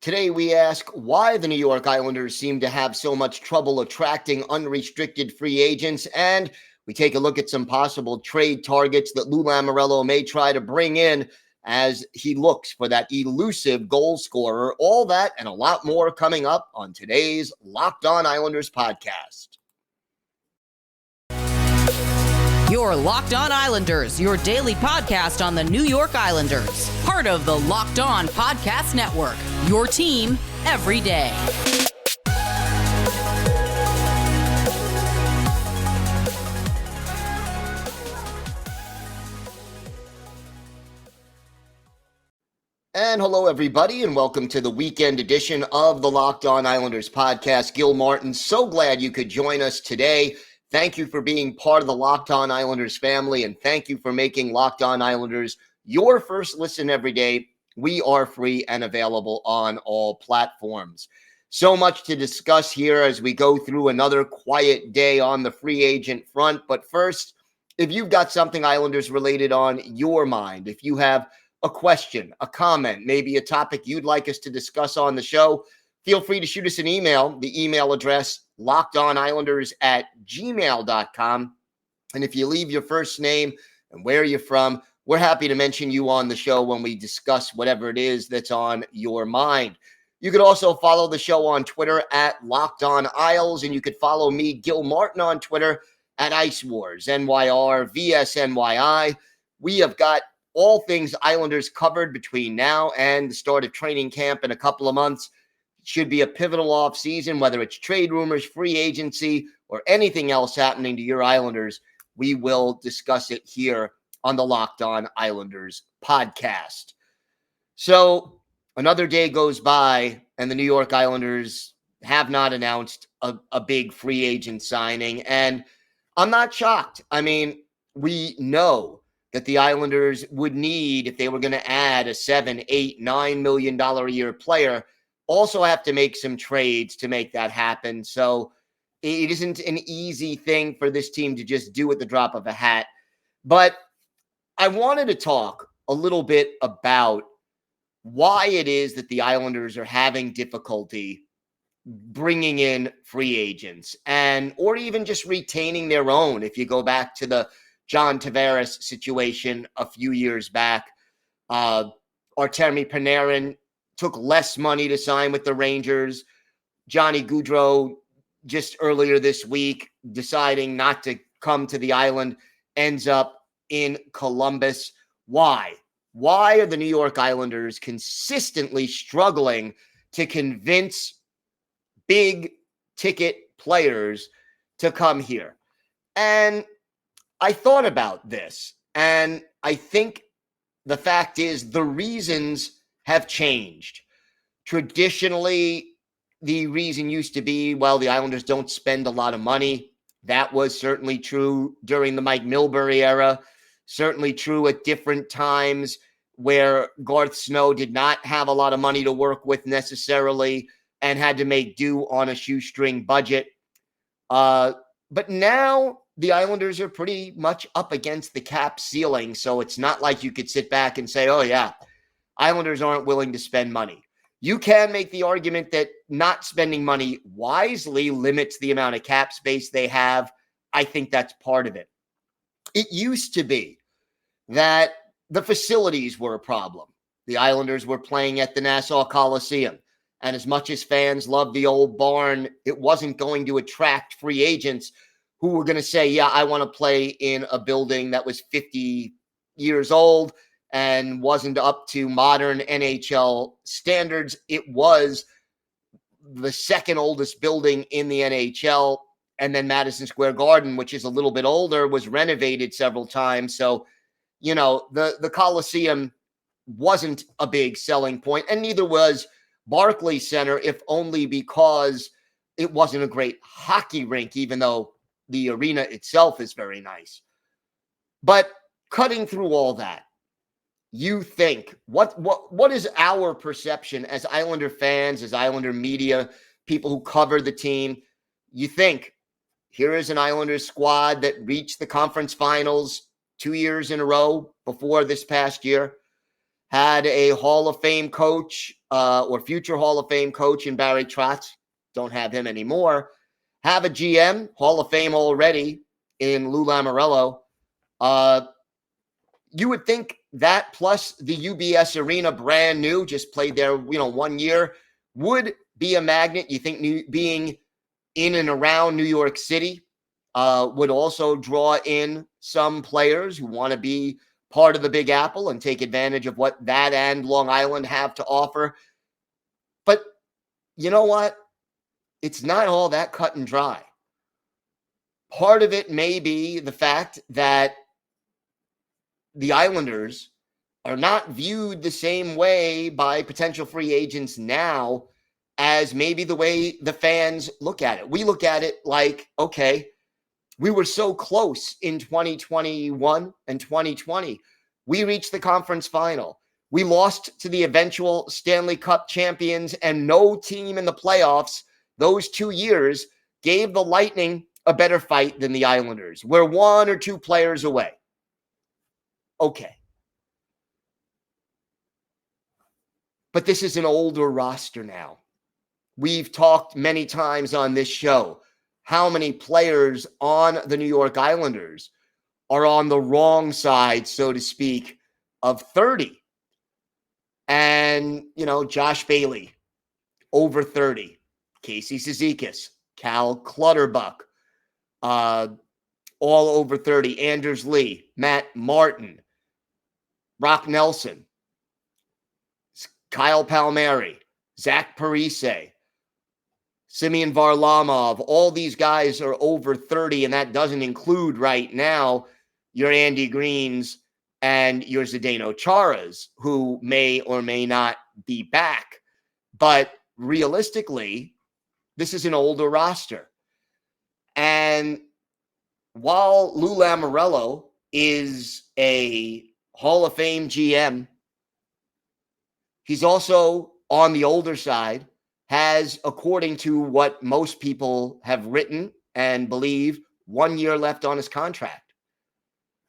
Today, we ask why the New York Islanders seem to have so much trouble attracting unrestricted free agents, and we take a look at some possible trade targets that Lou Lamoriello may try to bring in as he looks for that elusive goal scorer. All that and a lot more coming up on today's Locked On Islanders podcast. Your Locked On Islanders, your daily podcast on the New York Islanders. Part of the Locked On Podcast Network, your team every day. And hello, everybody, and welcome to the weekend edition of the Locked On Islanders podcast. Gil Martin, so glad you could join us today. Thank you for being part of the Locked On Islanders family, and thank you for making Locked On Islanders your first listen every day. We are free and available on all platforms. So much to discuss here as we go through another quiet day on the free agent front. But first, if you've got something Islanders related on your mind, if you have a question, a comment, maybe a topic you'd like us to discuss on the show, feel free to shoot us an email. The email address, lockedonislanders@gmail.com. And if you leave your first name and where you're from, we're happy to mention you on the show when we discuss whatever it is that's on your mind. You could also follow the show on Twitter at Locked On Isles, and you could follow me, Gil Martin, on Twitter at Ice Wars, NYR, VSNYI. We have got all things Islanders covered between now and the start of training camp in a couple of months. Should be a pivotal offseason, whether it's trade rumors, free agency, or anything else happening to your Islanders. We will discuss it here on the Locked On Islanders podcast. So another day goes by, and the New York Islanders have not announced a big free agent signing. And I'm not shocked. I mean, we know that the Islanders would need, if they were going to add a $7, $8, $9 million a year player, also have to make some trades to make that happen. So it isn't an easy thing for this team to just do at the drop of a hat. But I wanted to talk a little bit about why it is that the Islanders are having difficulty bringing in free agents or even just retaining their own. If you go back to the John Tavares situation a few years back, Artemi Panarin took less money to sign with the Rangers. Johnny Gaudreau, just earlier this week, deciding not to come to the island, ends up in Columbus. Why? Why are the New York Islanders consistently struggling to convince big ticket players to come here? And I thought about this, and I think the fact is the reasons have changed. Traditionally, the reason used to be, well, the Islanders don't spend a lot of money. That was certainly true during the Mike Milbury era, certainly true at different times where Garth Snow did not have a lot of money to work with necessarily and had to make do on a shoestring budget. But now the Islanders are pretty much up against the cap ceiling, so it's not like you could sit back and say, oh, yeah, Islanders aren't willing to spend money. You can make the argument that not spending money wisely limits the amount of cap space they have. I think that's part of it. It used to be that the facilities were a problem. The Islanders were playing at the Nassau Coliseum, and as much as fans loved the old barn, it wasn't going to attract free agents who were going to say, yeah, I want to play in a building that was 50 years old and wasn't up to modern NHL standards. It was the second oldest building in the NHL. And then Madison Square Garden, which is a little bit older, was renovated several times. So, you know, the Coliseum wasn't a big selling point, and neither was Barclays Center, if only because it wasn't a great hockey rink, even though the arena itself is very nice. But cutting through all that, you think, what is our perception as Islander fans, as Islander media, people who cover the team? You think, here is an Islanders squad that reached the conference finals 2 years in a row before this past year. had a Hall of Fame coach or future Hall of Fame coach in Barry Trotz. Don't have him anymore. Have a GM, Hall of Fame already, in Lou Lamoriello. You would think that plus the UBS Arena, brand new, just played there, 1 year, would be a magnet. You think being in and around New York City would also draw in some players who want to be part of the Big Apple and take advantage of what that and Long Island have to offer. But you know what? It's not all that cut and dry. Part of it may be the fact that the Islanders are not viewed the same way by potential free agents now as maybe the way the fans look at it. We look at it like, okay, we were so close in 2021 and 2020. We reached the conference final. We lost to the eventual Stanley Cup champions, and no team in the playoffs those 2 years gave the Lightning a better fight than the Islanders. We're 1 or 2 players away. Okay. But this is an older roster now. We've talked many times on this show how many players on the New York Islanders are on the wrong side, so to speak, of 30. And, Josh Bailey, over 30. Casey Cizikas, Cal Clutterbuck, all over 30. Anders Lee, Matt Martin, Brock Nelson, Kyle Palmieri, Zach Parise, Simeon Varlamov. All these guys are over 30, and that doesn't include right now your Andy Greens and your Zdeno Charas, who may or may not be back. But realistically, this is an older roster. And while Lou Lamoriello is a Hall of Fame GM, he's also on the older side, has, according to what most people have written and believe, 1 year left on his contract.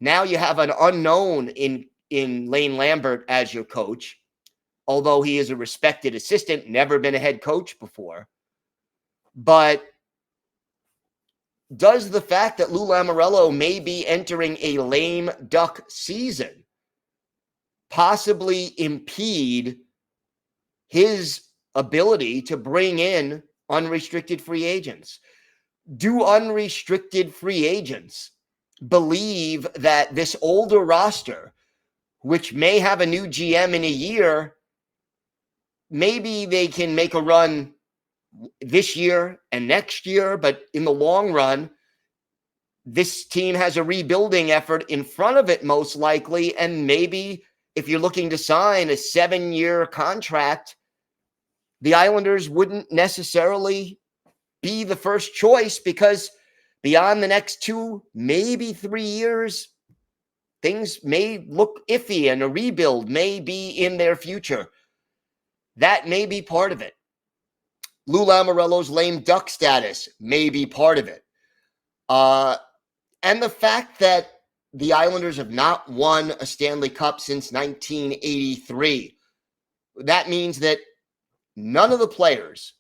Now you have an unknown in Lane Lambert as your coach, although he is a respected assistant, never been a head coach before. But does the fact that Lou Lamoriello may be entering a lame duck season possibly impede his ability to bring in unrestricted free agents? Do unrestricted free agents believe that this older roster, which may have a new GM in a year, maybe they can make a run this year and next year, but in the long run, this team has a rebuilding effort in front of it most likely, and maybe if you're looking to sign a 7-year contract, the Islanders wouldn't necessarily be the first choice, because beyond the next 2, maybe 3 years, things may look iffy and a rebuild may be in their future. That may be part of it. Lou Lamoriello's lame duck status may be part of it. And the fact that the Islanders have not won a Stanley Cup since 1983. That means that none of the players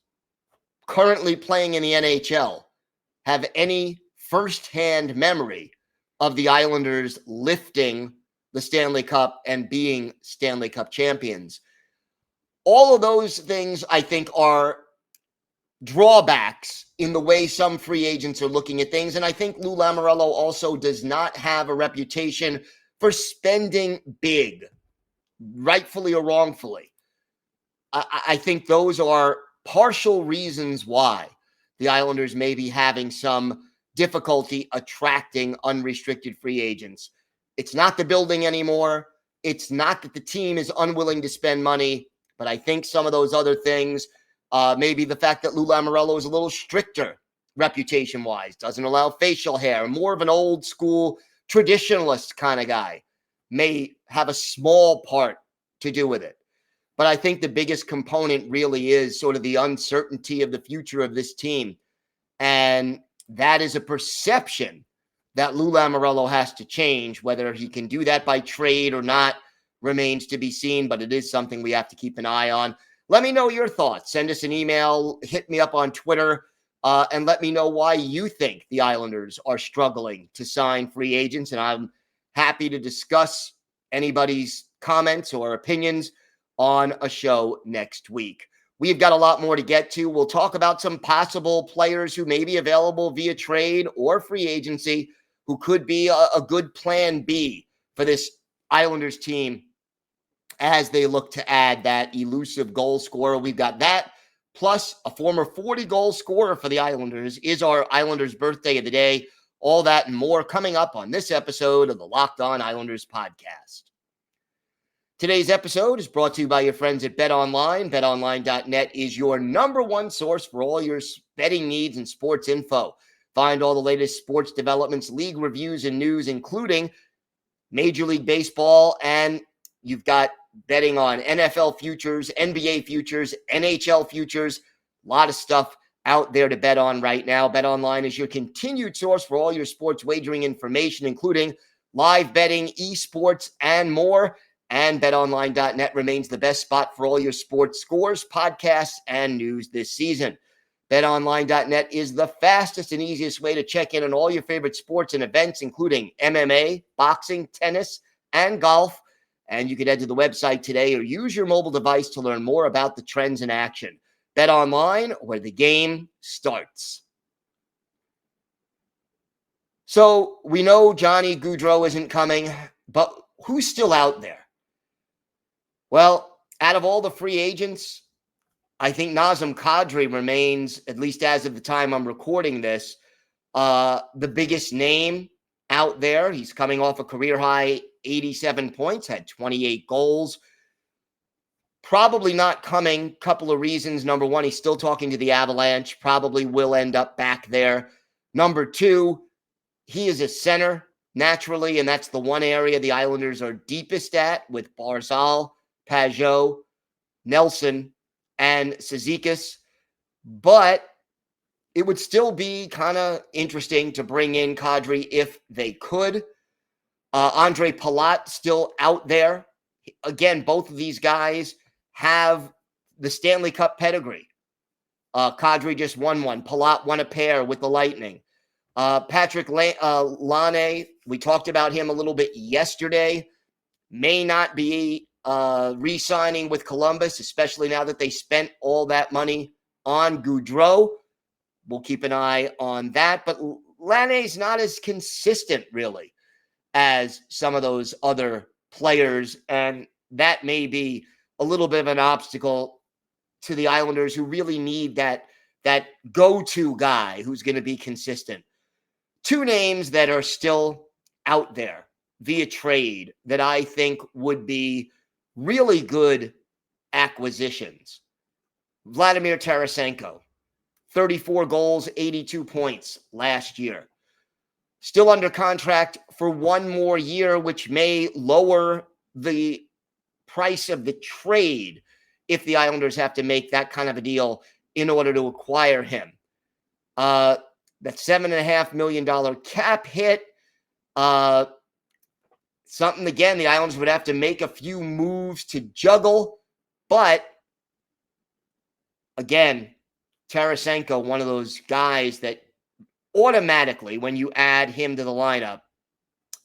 currently playing in the NHL have any firsthand memory of the Islanders lifting the Stanley Cup and being Stanley Cup champions. All of those things, I think, are drawbacks in the way some free agents are looking at things. And I think Lou Lamoriello also does not have a reputation for spending big, rightfully or wrongfully. I think those are partial reasons why the Islanders may be having some difficulty attracting unrestricted free agents. It's not the building anymore. It's not that the team is unwilling to spend money, but I think some of those other things, maybe the fact that Lou Lamoriello is a little stricter reputation-wise, doesn't allow facial hair, more of an old school traditionalist kind of guy, may have a small part to do with it. But I think the biggest component really is sort of the uncertainty of the future of this team. And that is a perception that Lou Lamoriello has to change. Whether he can do that by trade or not remains to be seen, but it is something we have to keep an eye on. Let me know your thoughts. Send us an email, hit me up on Twitter, and let me know why you think the Islanders are struggling to sign free agents. And I'm happy to discuss anybody's comments or opinions on a show next week. We've got a lot more to get to. We'll talk about some possible players who may be available via trade or free agency who could be a good plan B for this Islanders team as they look to add that elusive goal scorer. We've got that, plus a former 40-goal scorer for the Islanders is our Islanders birthday of the day. All that and more coming up on this episode of the Locked On Islanders podcast. Today's episode is brought to you by your friends at BetOnline. BetOnline.net is your number one source for all your betting needs and sports info. Find all the latest sports developments, league reviews, and news, including Major League Baseball, and you've got betting on NFL futures, NBA futures, NHL futures, a lot of stuff out there to bet on right now. BetOnline is your continued source for all your sports wagering information, including live betting, esports, and more. And BetOnline.net remains the best spot for all your sports scores, podcasts, and news this season. BetOnline.net is the fastest and easiest way to check in on all your favorite sports and events, including MMA, boxing, tennis, and golf. And you can head to the website today or use your mobile device to learn more about the trends in action. BetOnline, where the game starts. So we know Johnny Gaudreau isn't coming, but who's still out there? Well, out of all the free agents, I think Nazem Kadri remains, at least as of the time I'm recording this, the biggest name out there. He's coming off a career-high 87 points, had 28 goals. Probably not coming. Couple of reasons. Number one, he's still talking to the Avalanche. Probably will end up back there. Number two, he is a center naturally, and that's the one area the Islanders are deepest at with Barzal, Pajot, Nelson, and Cizikas. But it would still be kind of interesting to bring in Kadri if they could. Andre Palat still out there. Again, both of these guys have the Stanley Cup pedigree. Kadri just won one. Palat won a pair with the Lightning. Patrick Laine, we talked about him a little bit yesterday, may not be re-signing with Columbus, especially now that they spent all that money on Gaudreau. We'll keep an eye on that. But Laine's not as consistent, really, as some of those other players, and that may be a little bit of an obstacle to the Islanders, who really need that go-to guy who's going to be consistent. Two names that are still out there via trade that I think would be really good acquisitions. Vladimir Tarasenko, 34 goals, 82 points last year. Still under contract for one more year, which may lower the price of the trade if the Islanders have to make that kind of a deal in order to acquire him. That $7.5 million cap hit. Something, again, the Islanders would have to make a few moves to juggle. But, again, Tarasenko, one of those guys that automatically, when you add him to the lineup,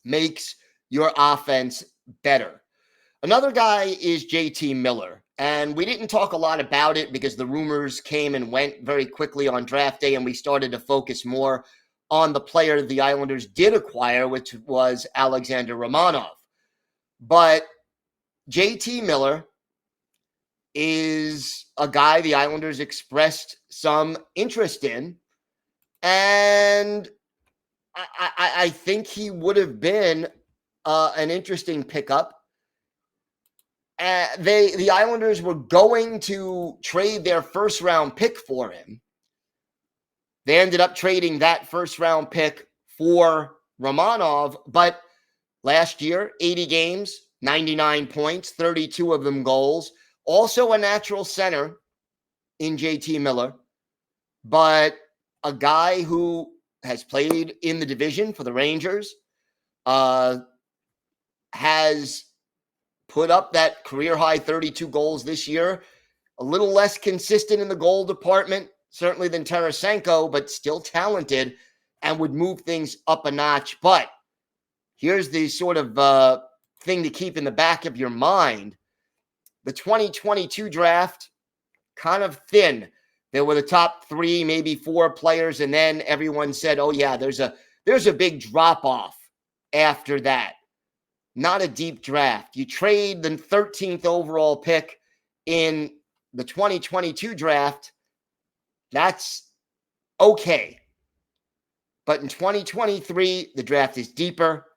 makes your offense better. Another guy is JT Miller. And we didn't talk a lot about it because the rumors came and went very quickly on draft day, and we started to focus more on the player the Islanders did acquire, which was Alexander Romanov. But JT Miller is a guy the Islanders expressed some interest in, and I think he would have been an interesting pickup. The Islanders were going to trade their first-round pick for him. They ended up trading that first-round pick for Romanov, but last year, 80 games, 99 points, 32 of them goals. Also a natural center in JT Miller, but a guy who has played in the division for the Rangers, has put up that career high 32 goals this year. A little less consistent in the goal department, certainly than Tarasenko, but still talented and would move things up a notch. But here's the sort of thing to keep in the back of your mind. The 2022 draft, kind of thin. There were the top 3, maybe 4 players, and then everyone said, oh, yeah, there's a big drop-off after that. Not a deep draft. You trade the 13th overall pick in the 2022 draft, that's okay. But in 2023, the draft is deeper,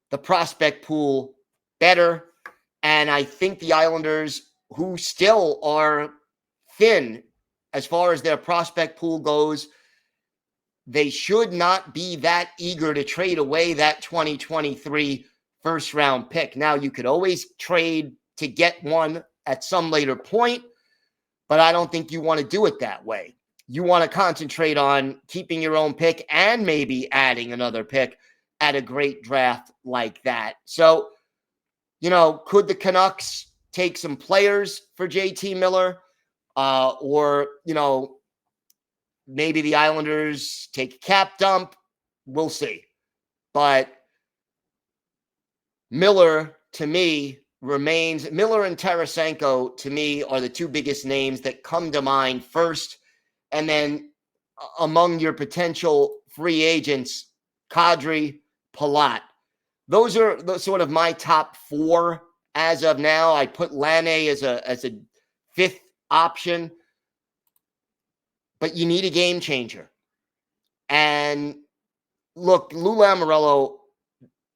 the prospect pool better, and I think the Islanders, who still are thin as far as their prospect pool goes, they should not be that eager to trade away that 2023 first-round pick. Now, you could always trade to get one at some later point, but I don't think you want to do it that way. You want to concentrate on keeping your own pick and maybe adding another pick at a great draft like that. So, could the Canucks take some players for JT Miller? Or maybe the Islanders take a cap dump. We'll see. But Miller, to me, remains. Miller and Tarasenko, to me, are the 2 biggest names that come to mind first. And then among your potential free agents, Kadri, Palat. Those are the sort of my top 4 as of now. I put Laine as a 5th option, but you need a game changer. And look, Lou Lamoriello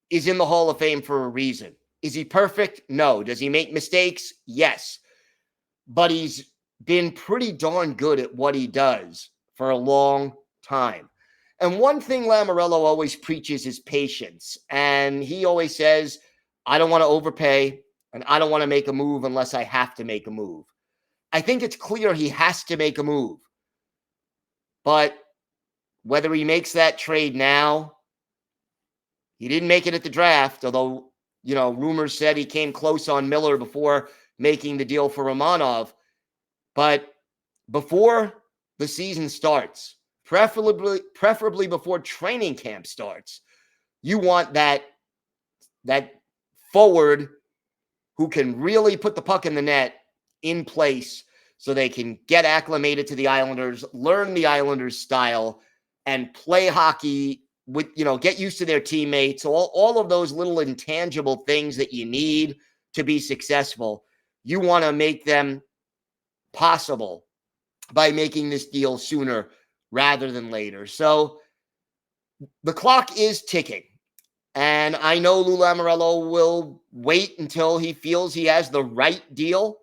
is in the Hall of Fame for a reason. Is he perfect? No. Does he make mistakes? Yes. But he's been pretty darn good at what he does for a long time. And one thing Lamoriello always preaches is patience. And he always says, I don't want to overpay, and I don't want to make a move unless I have to make a move. I think it's clear he has to make a move. But whether he makes that trade now, he didn't make it at the draft, although, rumors said he came close on Miller before making the deal for Romanov. But before the season starts, preferably before training camp starts, you want that forward who can really put the puck in the net in place so they can get acclimated to the Islanders, learn the Islanders style, and play hockey with, get used to their teammates, all of those little intangible things that you need to be successful. You want to make them possible by making this deal sooner rather than later. So the clock is ticking. And I know Lou Lamoriello will wait until he feels he has the right deal.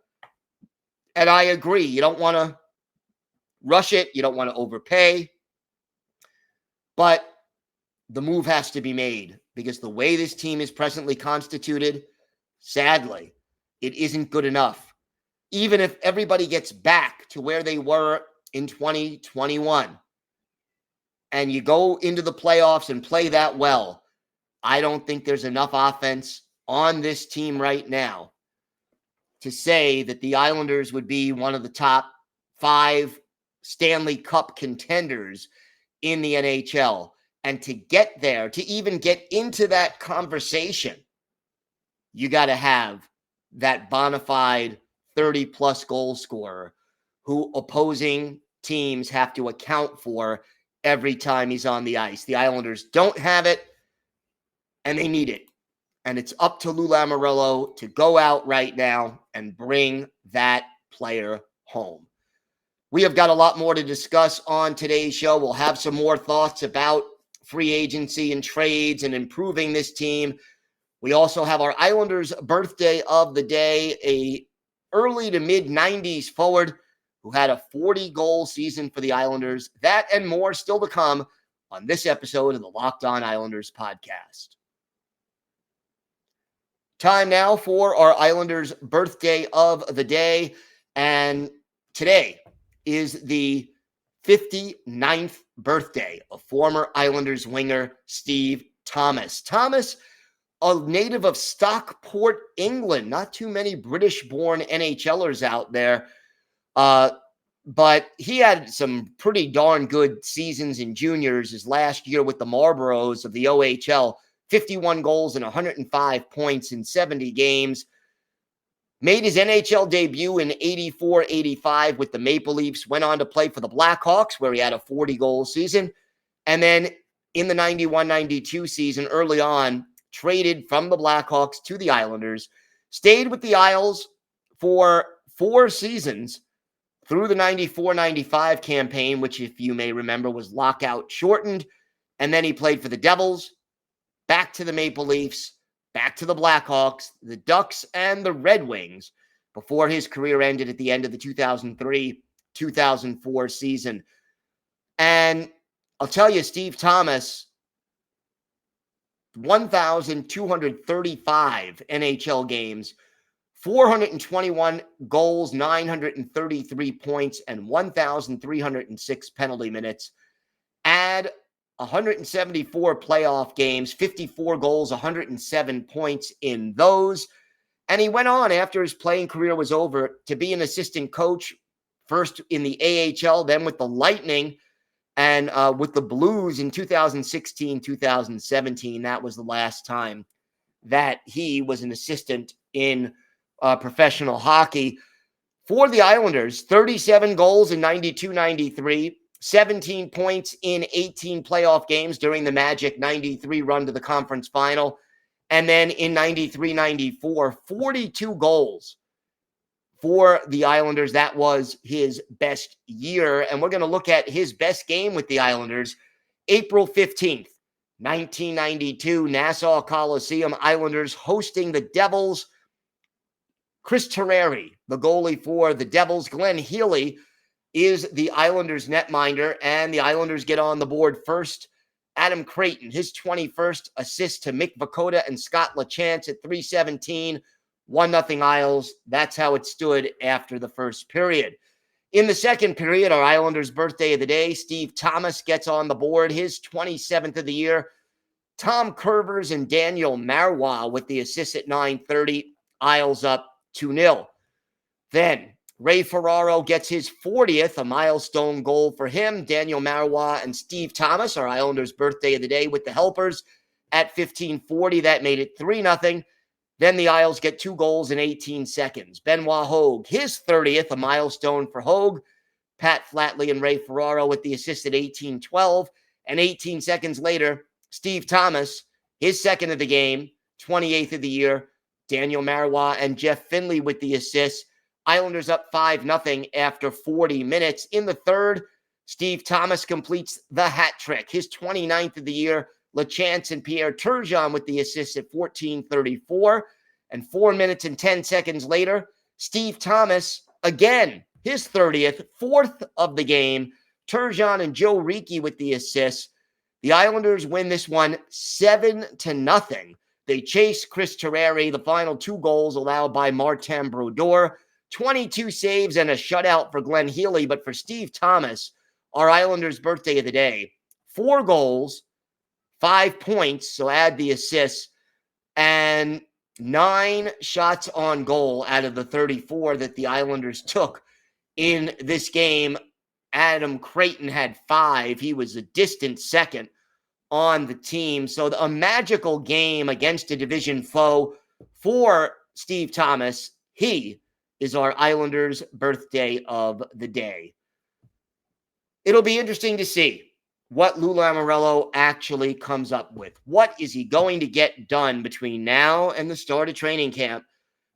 And I agree. You don't want to rush it. You don't want to overpay. But the move has to be made because the way this team is presently constituted, sadly, it isn't good enough. Even if everybody gets back to where they were in 2021 and you go into the playoffs and play that well, I don't think there's enough offense on this team right now to say that the Islanders would be one of the top 5 Stanley Cup contenders in the NHL. And to get there, to even get into that conversation, you got to have that bona fide 30-plus goal scorer who opposing teams have to account for every time he's on the ice. The Islanders don't have it, and they need it. And it's up to Lou Lamoriello to go out right now and bring that player home. We have got a lot more to discuss on today's show. We'll have some more thoughts about free agency and trades and improving this team. We also have our Islanders birthday of the day, a early to mid-90s forward who had a 40-goal season for the Islanders. That and more still to come on this episode of the Locked On Islanders podcast. Time now for our Islanders birthday of the day. And today is the 59th birthday of former Islanders winger Steve Thomas. Thomas a native of Stockport, England. Not too many British-born NHLers out there. But he had some pretty darn good seasons in juniors. His last year with the Marlboros of the OHL, 51 goals and 105 points in 70 games. Made his NHL debut in 84-85 with the Maple Leafs, went on to play for the Blackhawks, where he had a 40-goal season. And then in the 91-92 season, early on, traded from the Blackhawks to the Islanders, stayed with the Isles for 4 seasons through the 94-95 campaign, which, if you may remember, was lockout shortened. And then he played for the Devils, back to the Maple Leafs, back to the Blackhawks, the Ducks, and the Red Wings before his career ended at the end of the 2003-2004 season. And I'll tell you, Steve Thomas, 1,235 NHL games, 421 goals, 933 points, and 1,306 penalty minutes. Add 174 playoff games, 54 goals, 107 points in those. And he went on after his playing career was over to be an assistant coach, first in the AHL, then with the Lightning, and with the Blues in 2016, 2017. That was the last time that he was an assistant in professional hockey. For the Islanders, 37 goals in 92-93, 17 points in 18 playoff games during the Magic 93 run to the conference final. And then in 93-94, 42 goals for the Islanders. That was his best year. And we're going to look at his best game with the Islanders. April 15th, 1992, Nassau Coliseum, Islanders hosting the Devils. Chris Terreri, the goalie for the Devils. Glenn Healy is the Islanders netminder, and the Islanders get on the board first. Adam Creighton, his 21st assist to Mick Vukota and Scott LaChance at 3:17, 1-0 Isles. That's how it stood after the first period. In the second period, our Islanders' birthday of the day, Steve Thomas gets on the board, his 27th of the year. Tom Curvers and Daniel Marois with the assist at 9:30, Isles up 2-0. Then Ray Ferraro gets his 40th, a milestone goal for him. Daniel Marois and Steve Thomas, our Islanders' birthday of the day, with the helpers at 15:40. That made it 3-0. Then the Isles get 2 goals in 18 seconds. Benoit Hogue, his 30th, a milestone for Hogue. Pat Flatley and Ray Ferraro with the assist at 18:12. And 18 seconds later, Steve Thomas, his second of the game, 28th of the year. Daniel Marois and Jeff Finley with the assists. Islanders up 5-0 after 40 minutes. In the third, Steve Thomas completes the hat trick, his 29th of the year. LaChance and Pierre Turgeon with the assists at 14:34. And 4 minutes and 10 seconds later, Steve Thomas, again, his 30th, 4th of the game. Turgeon and Joe Ricci with the assists. The Islanders win this one 7-0. They chase Chris Terreri, the final 2 goals allowed by Martin Brodeur. 22 saves and a shutout for Glenn Healy. But for Steve Thomas, our Islanders' birthday of the day, 4 goals, 5 points, so add the assists, and 9 shots on goal out of the 34 that the Islanders took in this game. Adam Creighton had 5. He was a distant second on the team. So a magical game against a division foe for Steve Thomas. He is our Islanders' birthday of the day. It'll be interesting to see what Lou Lamoriello actually comes up with. What is he going to get done between now and the start of training camp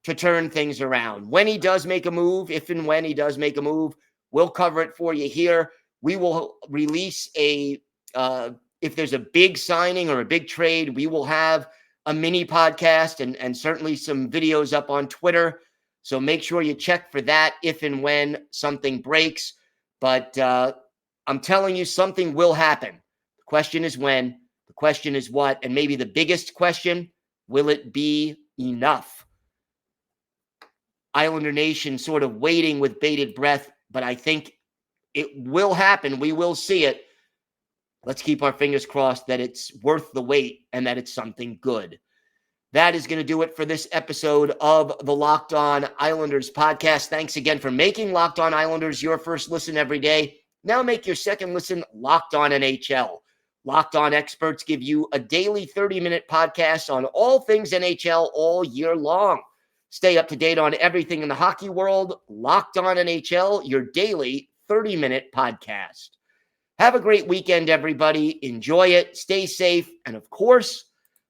to turn things around? When he does make a move, if and when he does make a move, we'll cover it for you here. We will release if there's a big signing or a big trade, we will have a mini podcast and certainly some videos up on Twitter. So make sure you check for that if and when something breaks. But I'm telling you, something will happen. The question is when, the question is what, and maybe the biggest question, will it be enough? Islander Nation sort of waiting with bated breath, but I think it will happen. We will see it. Let's keep our fingers crossed that it's worth the wait and that it's something good. That is going to do it for this episode of the Locked On Islanders podcast. Thanks again for making Locked On Islanders your first listen every day. Now make your second listen Locked On NHL. Locked On experts give you a daily 30-minute podcast on all things NHL all year long. Stay up to date on everything in the hockey world. Locked On NHL, your daily 30-minute podcast. Have a great weekend, everybody. Enjoy it. Stay safe. And of course,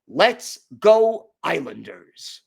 let's go Islanders.